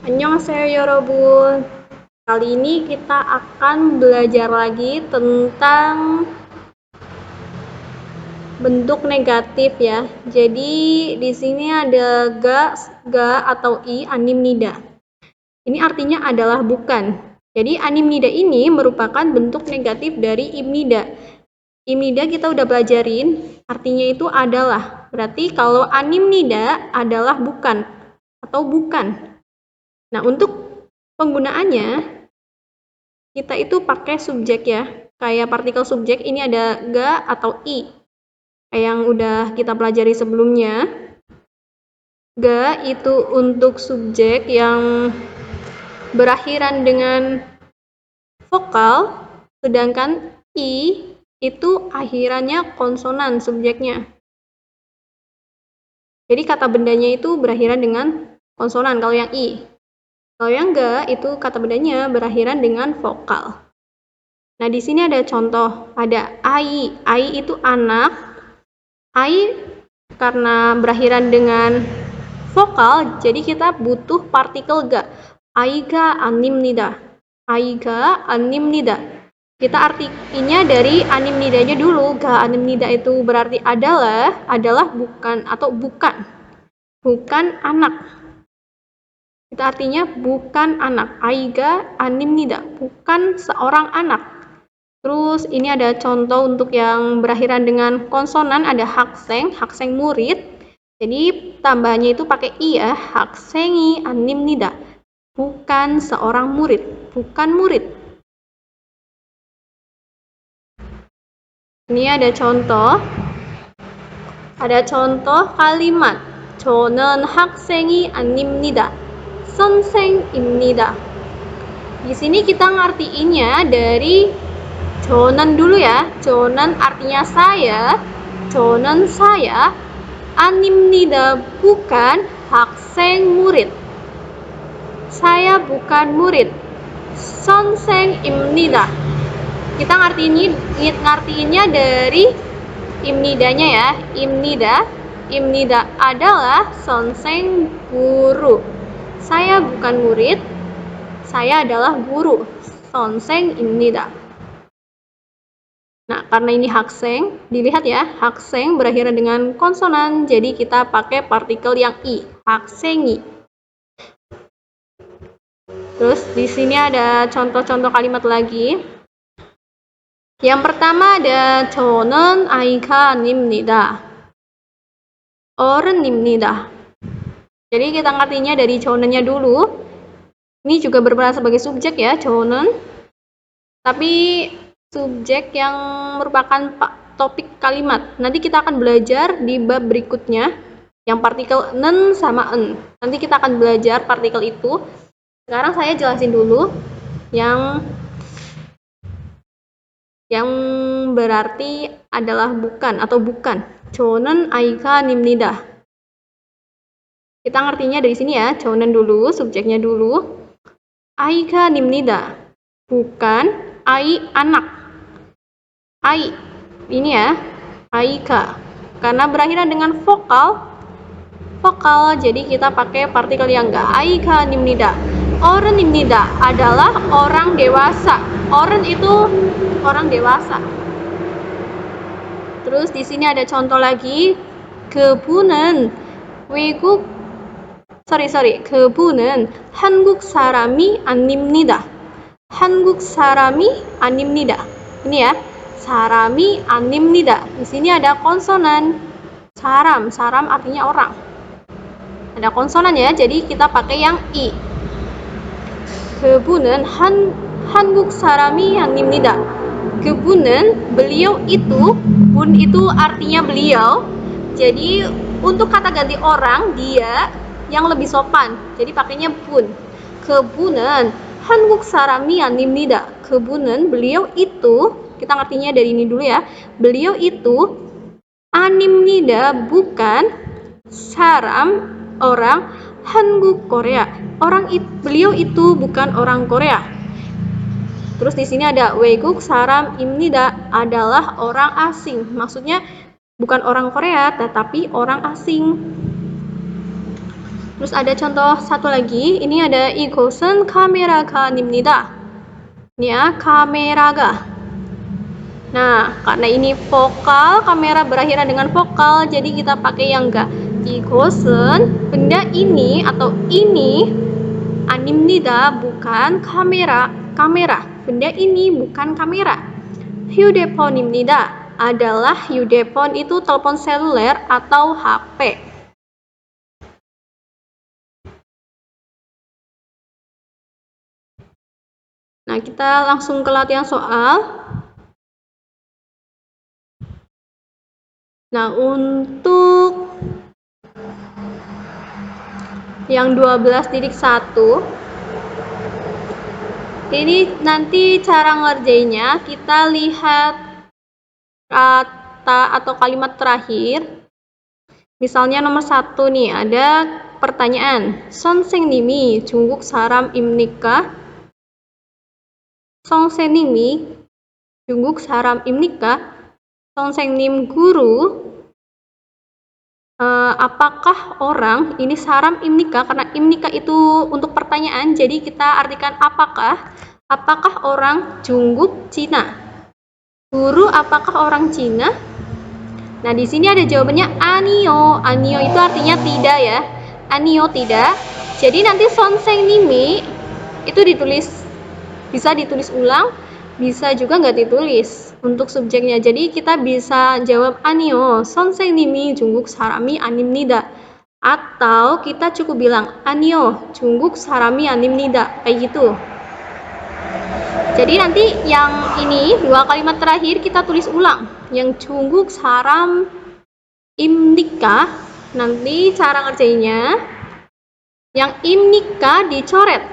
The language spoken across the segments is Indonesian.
Annyeonghaseyo yorobun. Kali ini kita akan belajar lagi tentang bentuk negatif ya. Jadi di sini ada ga atau i animnida. Ini artinya adalah bukan. Jadi animnida ini merupakan bentuk negatif dari imnida. Imnida kita udah belajarin, artinya itu adalah. Berarti kalau animnida adalah bukan atau bukan. Nah, untuk penggunaannya kita itu pakai subjek ya. Kayak partikel subjek ini ada ga atau i. Kayak yang udah kita pelajari sebelumnya. Ga itu untuk subjek yang berakhiran dengan vokal, sedangkan i itu akhirannya konsonan subjeknya. Jadi kata bendanya itu berakhiran dengan konsonan kalau yang i. Kalau yang ga itu kata bendanya berakhiran dengan vokal. Nah, di sini ada contoh, ada ai. Ai itu anak. Ai karena berakhiran dengan vokal, jadi kita butuh partikel ga. Aiga animnida. Aiga animnida. Kita artinya dari animnidanya dulu. Ga animnida itu berarti adalah bukan atau bukan. Bukan anak. Kita artinya bukan anak. Aiga animnida. Bukan seorang anak. Terus ini ada contoh untuk yang berakhiran dengan konsonan, ada hakseng murid. Jadi tambahannya itu pakai i ya, haksengi animnida. Bukan seorang murid, bukan murid. Ini ada contoh. Ada contoh kalimat. 저는 학생이 아닙니다. 선생입니다. Di sini kita ngartiinnya dari 저는 dulu ya. 저는 artinya saya. 저는 saya. 아닙니다 bukan. 학생 murid. Saya bukan murid. 선생입니다. Kita ngartiinnya dari imnidanya ya. Imnida adalah 선생 guru. Saya bukan murid. Saya adalah guru. 선생입니다. Nah, karena ini hakseng, dilihat ya, hakseng berakhiran dengan konsonan, jadi kita pakai partikel yang i, haksengi. Terus di sini ada contoh-contoh kalimat lagi. Yang pertama ada 저는 아이가 아닙니다. 어른입니다. Jadi kita ngertinya dari 저는nya dulu. Ini juga berperan sebagai subjek ya, 저는. Tapi subjek yang merupakan topik kalimat. Nanti kita akan belajar di bab berikutnya yang partikel nen sama en. Nanti kita akan belajar partikel itu. Sekarang saya jelasin dulu yang berarti adalah bukan atau bukan. 저는 아이가 아닙니다. Kita ngertinya dari sini ya, 저는 dulu, subjeknya dulu. 아이가 아닙니다. Bukan, ai anak. Ai, ini ya, 아이가. Karena berakhiran dengan vokal, jadi kita pakai partikel yang ga. 아이가 아닙니다. 어른입니다 adalah orang dewasa. 어른 itu orang dewasa. Terus di sini ada contoh lagi. 그분은 한국 사람이 아닙니다. 한국 사람이 아닙니다. Ini ya, 사람이 아닙니다. Di sini ada konsonan. 사람 artinya orang. Ada konsonan ya, jadi kita pakai yang i. 그분은 한국 사람이 아닙니다. 그분은 beliau itu, bun itu artinya beliau. Jadi untuk kata ganti orang dia yang lebih sopan. Jadi pakainya bun. 그분은 한국 사람이 아닙니다. 그분은 beliau itu, kita ngertinya dari ini dulu ya. Beliau itu Animnida bukan saram orang Hanguk Korea. Beliau itu bukan orang Korea. Terus di sini ada Weguk saram imnida adalah orang asing. Maksudnya bukan orang Korea tetapi orang asing. Terus ada contoh satu lagi, ini ada 이곳은 카메라가 아닙니다. Ini ya, kameraga. Nah, karena ini vokal, kamera berakhiran dengan vokal, jadi kita pakai yang enggak. 이곳은, benda ini atau ini, 아닙니다, bukan kamera. Benda ini bukan kamera. 휴대폰입니다 adalah 휴대폰 itu telepon seluler atau HP. Nah, kita langsung ke latihan soal. Nah, untuk yang 12.1 ini nanti cara ngerjainnya kita lihat kata atau kalimat terakhir. Misalnya nomor 1 nih, ada pertanyaan. 선생님이 중국 사람입니까? 선생님이 중국 사람입니까? 선생님 guru, apakah orang, ini saram imnika, karena imnika itu untuk pertanyaan, jadi kita artikan apakah orang Jungguk Cina. Guru, apakah orang Cina? Nah, di sini ada jawabannya anio. Anio itu artinya tidak ya. Anio tidak. Jadi nanti 선생님이 itu bisa ditulis ulang, bisa juga nggak ditulis untuk subjeknya. Jadi kita bisa jawab anio, 선생님이 중국 사람이 아닙니다. Atau kita cukup bilang anio, 중국 사람이 아닙니다. Kayak gitu. Jadi nanti yang ini, dua kalimat terakhir kita tulis ulang. Yang 중국 사람입니까? Nanti cara ngerjainnya, yang imnika dicoret.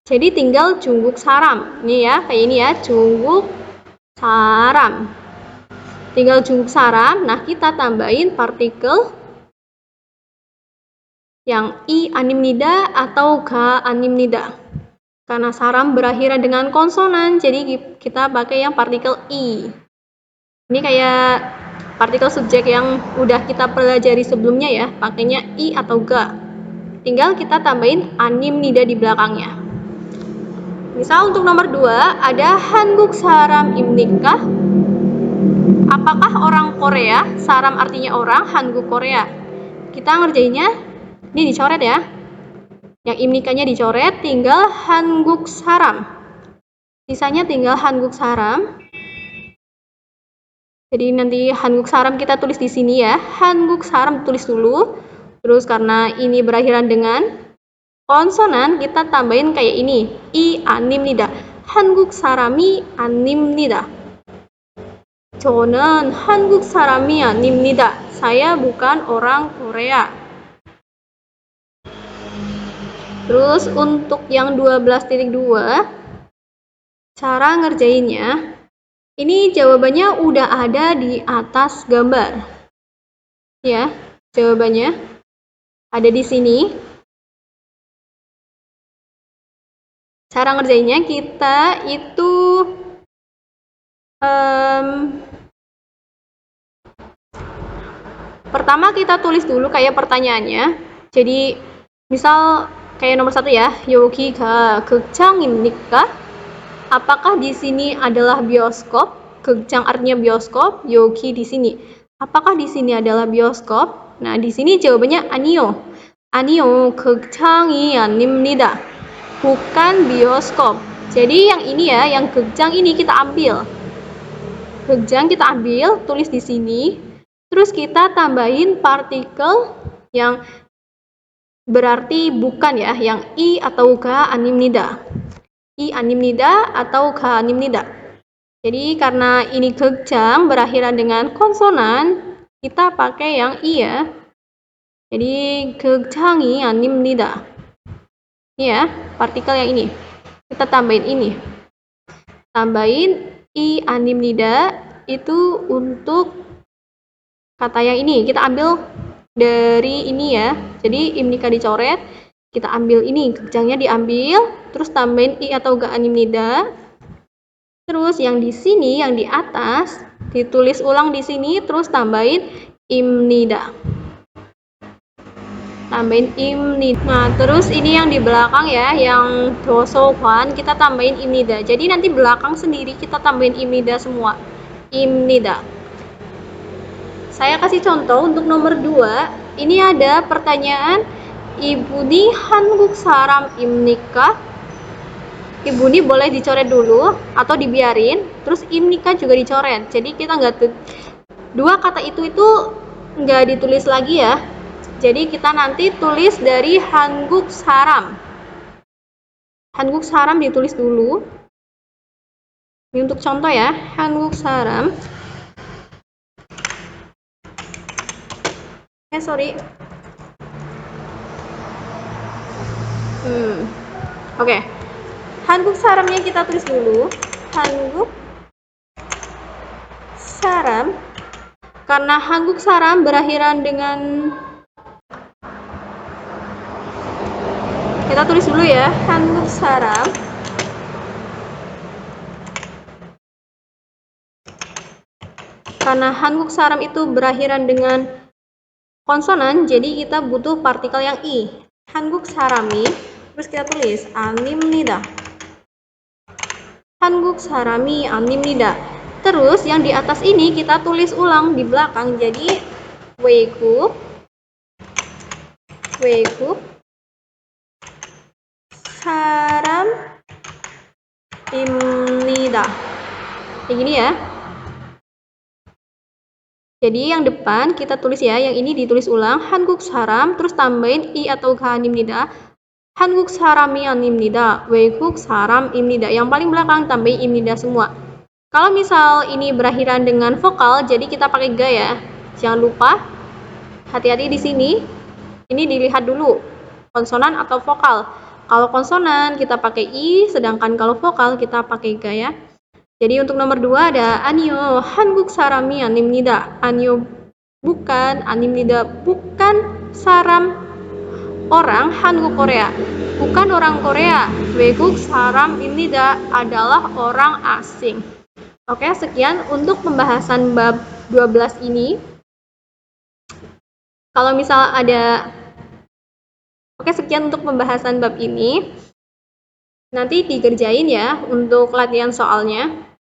Jadi tinggal 중국 사람. Ini ya, kayak ini ya, 중국 사람. Tinggal 중국 사람. Nah, kita tambahin partikel yang i animnida atau ga animnida. Karena saram berakhiran dengan konsonan, jadi kita pakai yang partikel i. Ini kayak partikel subjek yang udah kita pelajari sebelumnya ya, pakainya i atau ga. Tinggal kita tambahin animnida di belakangnya. Misal untuk nomor 2 ada Hanguk saram imnika. Apakah orang Korea? Saram artinya orang, Hanguk Korea. Kita ngerjainnya, ini dicoret ya. Yang imnikanya dicoret, tinggal Hanguk saram. Sisanya tinggal Hanguk saram. Jadi nanti Hanguk saram kita tulis di sini ya. Hanguk saram tulis dulu. Terus karena ini berakhiran dengan konsonan, kita tambahin kayak ini, i animnida. 한국 사람이 아닙니다. 저는 한국 사람이 아닙니다. Saya bukan orang Korea. Terus untuk yang 12.2, cara ngerjainnya, ini jawabannya udah ada di atas gambar. Ya, jawabannya ada di sini. Cara ngerjainnya kita itu pertama kita tulis dulu kayak pertanyaannya. Jadi misal kayak nomor 1 ya, 여기가 극장입니까? Apakah di sini adalah bioskop? 극장 artinya bioskop, 여기 di sini. Apakah di sini adalah bioskop? Nah, di sini jawabannya 아니요. 아니요, 극장이 아닙니다. Bukan bioskop. Jadi yang ini ya, yang 극장 ini kita ambil. 극장 kita ambil, tulis di sini. Terus kita tambahin partikel yang berarti bukan ya, yang i atau ga animnida. I animnida atau ga animnida. Jadi karena ini 극장 berakhiran dengan konsonan, kita pakai yang i ya. Jadi 극장이 아닙니다. Ini ya, partikel yang ini. Kita tambahin ini. Tambahin i animnida itu untuk kata yang ini. Kita ambil dari ini ya. Jadi imnika dicoret, kita ambil ini, kejangnya diambil, terus tambahin i atau ga animnida. Terus yang di sini, yang di atas, ditulis ulang di sini, terus tambahin imnida. Tambahin imnida. Nah, terus ini yang di belakang ya, yang dosohwan, kita tambahin imnida. Jadi nanti belakang sendiri kita tambahin imnida semua. Imnida. Saya kasih contoh untuk nomor 2. Ini ada pertanyaan, Ibu ni Hanguk saram imnika. Ibu ni boleh dicoret dulu atau dibiarin, terus imnika juga dicoret. Jadi kita dua kata itu nggak ditulis lagi ya. Jadi kita nanti tulis dari Hanguk saram. Hanguk saram ditulis dulu. Ini untuk contoh ya, Hanguk saram. Sorry. Oke. Hanguk saramnya kita tulis dulu. Hanguk saram. Karena Hanguk saram berakhiran dengan, kita tulis dulu ya, Hanguk saram. Karena Hanguk saram itu berakhiran dengan konsonan, jadi kita butuh partikel yang i. Hanguk sarami, terus kita tulis animnida. Hanguk sarami animnida. Terus yang di atas ini kita tulis ulang di belakang, jadi weikuk saram imnida. Kayak gini ya. Jadi yang depan kita tulis ya, yang ini ditulis ulang, Hanguk saram, terus tambahin i atau ga animnida. Hanguk sarami animnida, weikuk saram imnida. Yang paling belakang tambahin imnida semua. Kalau misal ini berakhiran dengan vokal, jadi kita pakai ga ya. Jangan lupa, hati-hati di sini. Ini dilihat dulu, konsonan atau vokal. Kalau konsonan kita pakai i, sedangkan kalau vokal kita pakai ga ya. Jadi untuk nomor 2 ada Anyo Hanguk sarami animnida. Anyo bukan, animnida bukan, saram orang Hanguk Korea. Bukan orang Korea. Weguk saram imnida adalah orang asing. Oke, sekian untuk pembahasan bab 12 ini. Kalau misal ada, sekian untuk pembahasan bab ini. Nanti dikerjain ya untuk latihan soalnya.